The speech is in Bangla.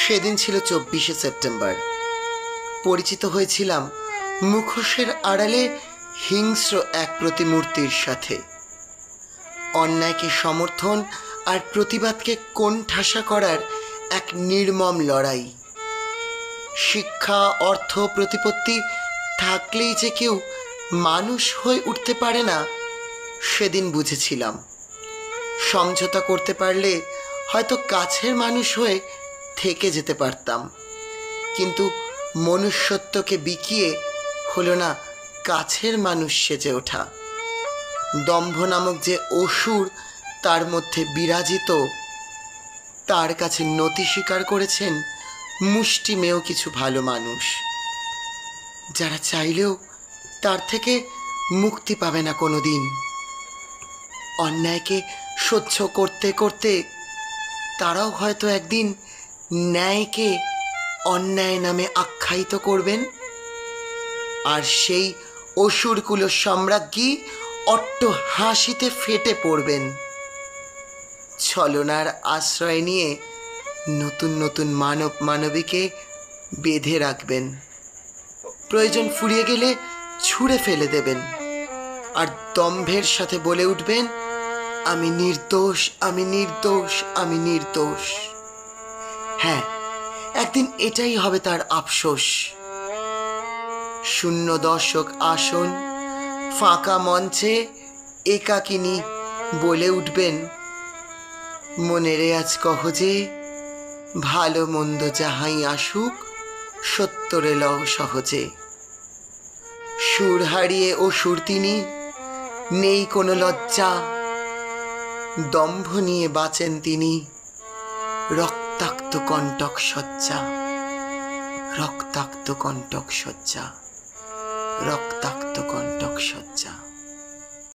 সেদিন ছিল 24শে সেপ্টেম্বর। পরিচিত হয়েছিলাম মুখোশের আড়ালে হিংস্র এক প্রতিমূর্তির সাথে। অন্যায়কে সমর্থন আর প্রতিবাদকে কোণঠাসা করার এক নির্মম লড়াই। শিক্ষা, অর্থ, প্রতিপত্তি থাকলেই যে কেউ মানুষ হয়ে উঠতে পারে না, সেদিন বুঝেছিলাম। সমঝোতা করতে পারলে হয়তো কাছের মানুষ হয়ে থেকে যেতে পারতাম, কিন্তু মনুষ্যত্বকে বিকিয়ে হলো না কাছের মানুষ সেজে ওঠা। দম্ভ নামক যে অসুর তার মধ্যে বিরাজিত, তার কাছে নতি স্বীকার করেছেন মুষ্টিমেয় কিছু ভালো মানুষ, যারা চাইলেও তার থেকে মুক্তি পাবে না কোনো দিন। অন্যায়কে সহ্য করতে করতে তারাও হয়তো একদিন ন্যায়কে অন্যায় নামে আখ্যায়িত করবেন, আর সেই অসুরকুল সম্রাজ্ঞী অট্ট হাসিতে ফেটে পড়বেন। ছলনার আশ্রয় নিয়ে নতুন নতুন মানব মানবীকে বেঁধে রাখবেন, প্রয়োজন ফুরিয়ে গেলে ছুঁড়ে ফেলে দেবেন, আর দম্ভের সাথে বলে উঠবেন, আমি নির্দোষ, আমি নির্দোষ, আমি নির্দোষ। হ্যাঁ, একদিন এটাই হবে তার আফসোস। শূন্য দর্শক আসন, ফাঁকা মঞ্চে একাকিনী বলে উঠবেন, মনে রেয়াজ কহ যে, ভালো মন্দ যাহাই আসুক সত্যরে লও সহজে। সুর হারিয়ে অসুর তিনি, নেই কোনো লজ্জা, দম্ভ নিয়ে বাঁচেন তিনি, রক্তাক্ত কণ্টক শয্যা, রক্তাক্ত কণ্টক শয্যা, রক্তাক্ত কণ্টক শয্যা।